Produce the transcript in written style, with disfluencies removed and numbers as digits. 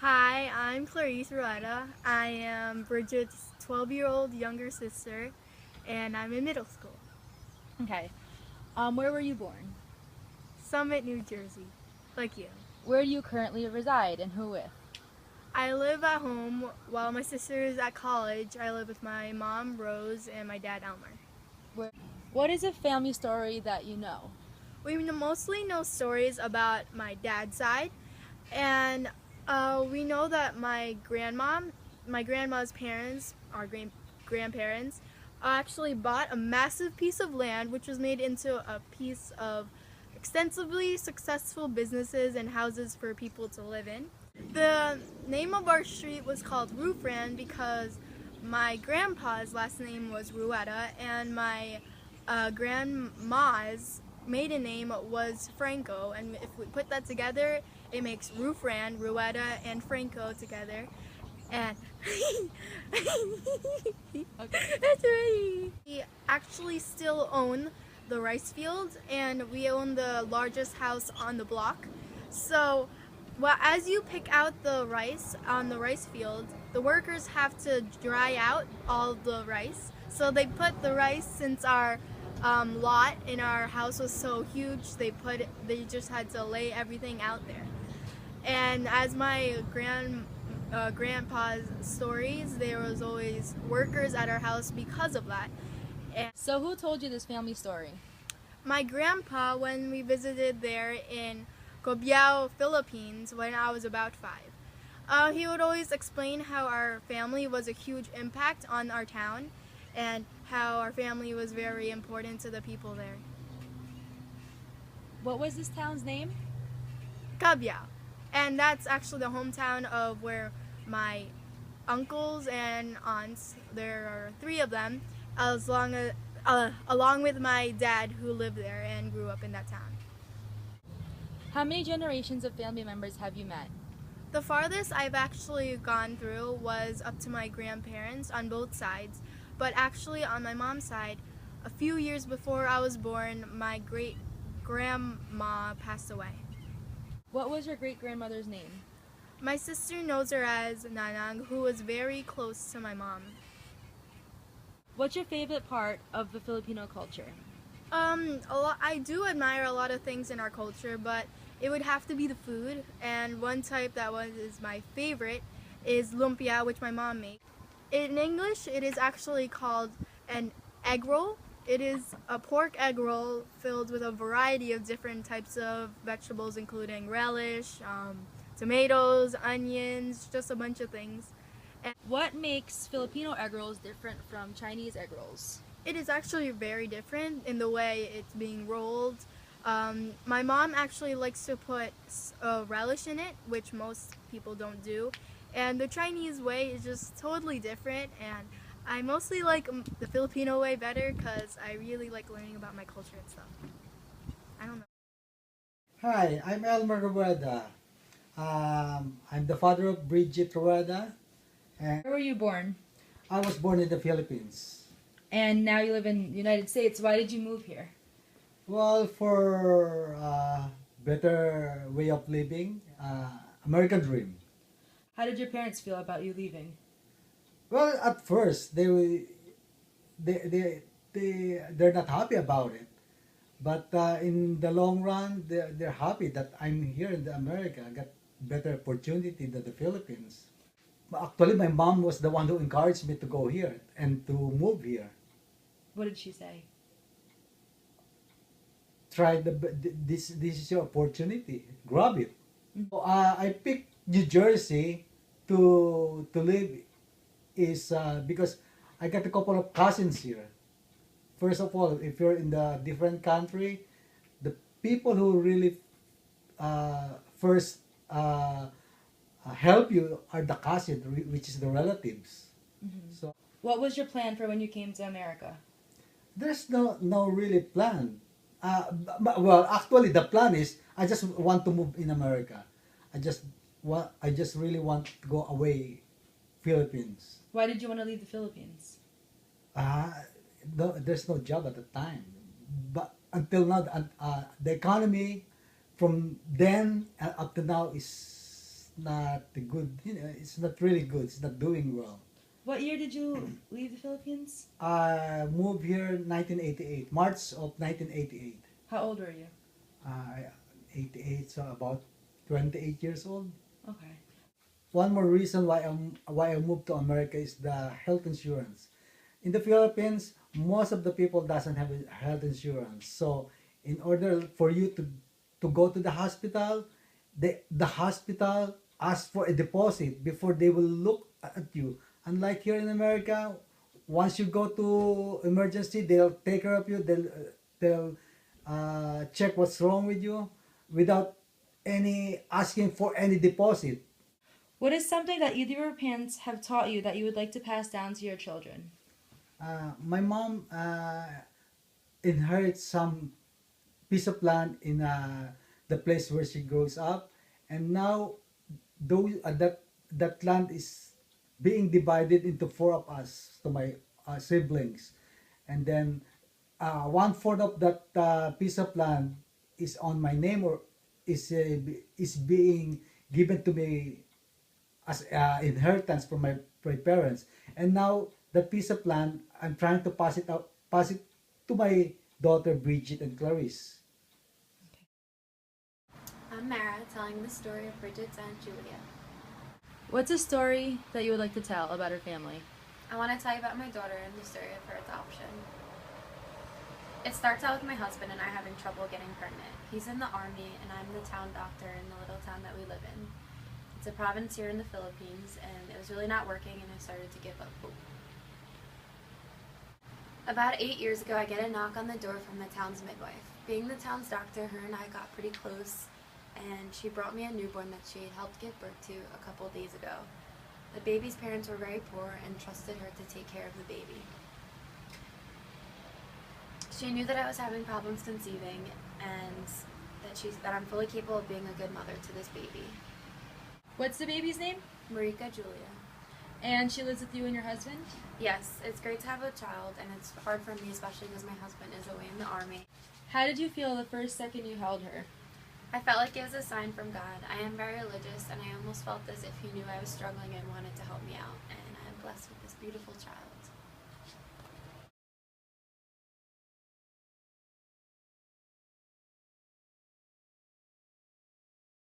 Hi, I'm Clarice Rueda. I am Bridget's 12-year-old younger sister, and I'm in middle school. Okay. Where were you born? Summit, New Jersey, like you. Where do you currently reside and who with? I live at home while my sister is at college. I live with my mom, Rose, and my dad, Elmer. What is a family story that you know? We mostly know stories about my dad's side, and we know that my grandma's parents, our grandparents, actually bought a massive piece of land, which was made into a piece of extensively successful businesses and houses for people to live in. The name of our street was called Roofran because my grandpa's last name was Rueda and my grandma's maiden name was Franco. And if we put that together, it makes Roofran, Rueda, and Franco together. And that's right. We actually still own the rice fields, and we own the largest house on the block. So, well, as you pick out the rice on the rice field, the workers have to dry out all the rice. So they put the rice, since our lot in our house was so huge, they just had to lay everything out there. And as my grandpa's stories, there was always workers at our house because of that. And So, who told you this family story? my grandpa, when we visited there in Cobiao, Philippines, when I was about 5, he would always explain how our family was a huge impact on our town and how our family was very important to the people there. What was this town's name? Cabiao. And that's actually the hometown of where my uncles and aunts, there are three of them, along with my dad who lived there and grew up in that town. How many generations of family members have you met? The farthest I've actually gone through was up to my grandparents on both sides, but actually on my mom's side, a few years before I was born, my great grandma passed away. What was your great grandmother's name? My sister knows her as Nanang, who was very close to my mom. What's your favorite part of the Filipino culture? I do admire a lot of things in our culture, but it would have to be the food. And one type that is my favorite is lumpia, which my mom makes. In English, it is actually called an egg roll. It is a pork egg roll filled with a variety of different types of vegetables, including relish, tomatoes, onions, just a bunch of things. And What makes Filipino egg rolls different from Chinese egg rolls? it is actually very different in the way it's being rolled. My mom actually likes to put relish in it, which most people don't do. And the Chinese way is just totally different. And I mostly like the Filipino way better because I really like learning about my culture and stuff. I don't know. Hi, I'm Elmer Rueda. I'm the father of Bridget Rueda, and Where were you born? I was born in the Philippines. And now you live in the United States. Why did you move here? Well, for better way of living, American dream. How did your parents feel about you leaving? Well, at first they they they're not happy about it, but in the long run, they're happy that I'm here in the America. I got better opportunity than the Philippines. Actually, my mom was the one who encouraged me to go here and to move here. What did she say? Try this is your opportunity. Grab it. I picked New Jersey to live is because I got a couple of cousins here. First of all, if you're in the different country, the people who really first help you are the cousin, which is the relatives. So What was your plan for when you came to America? there's no really plan. Well, actually, the plan is I just want to move in America. I just really want to go away, Philippines. Why did you want to leave the Philippines? Uh, no, there's no job at the time, but until now, the economy from then up to now is not good. It's not really good. It's not doing well. What year did you leave the Philippines? I moved here 1988, March of 1988. How old were you? 88, so about 28 years old. Okay. One more reason why I moved to America is the health insurance. In the Philippines, most of the people doesn't have health insurance. So in order for you to go to the hospital, the hospital asks for a deposit before they will look at you. Unlike here in America, once you go to emergency, they'll take care of you. They'll check what's wrong with you without any asking for any deposit. What is something that either of your parents have taught you that you would like to pass down to your children? My mom inherits some piece of land in the place where she grows up, and now those that land is being divided into four of us, to my siblings, and then 1/4 of that piece of land is on my name, or is being given to me as inheritance from my parents. And now that piece of land, I'm trying to pass it to my daughter Bridget and Clarice. I'm Mara, telling the story of Bridget's Aunt Julia. What's a story that you would like to tell about her family? I want to tell you about my daughter and the story of her adoption. It starts out with my husband and I having trouble getting pregnant. He's in the army and I'm the town doctor in the little town that we live in. It's a province here in the Philippines and it was really not working and I started to give up hope. About 8 years ago, I get a knock on the door from the town's midwife. Being the town's doctor, her and I got pretty close and she brought me a newborn that she had helped give birth to a couple days ago. The baby's parents were very poor and trusted her to take care of the baby. She knew that I was having problems conceiving and that I'm fully capable of being a good mother to this baby. What's the baby's name? Marika Julia. And she lives with you and your husband? Yes, it's great to have a child and it's hard for me, especially because my husband is away in the army. How did you feel the first second you held her? I felt like it was a sign from God. I am very religious and I almost felt as if he knew I was struggling and wanted to help me out, and I am blessed with this beautiful child.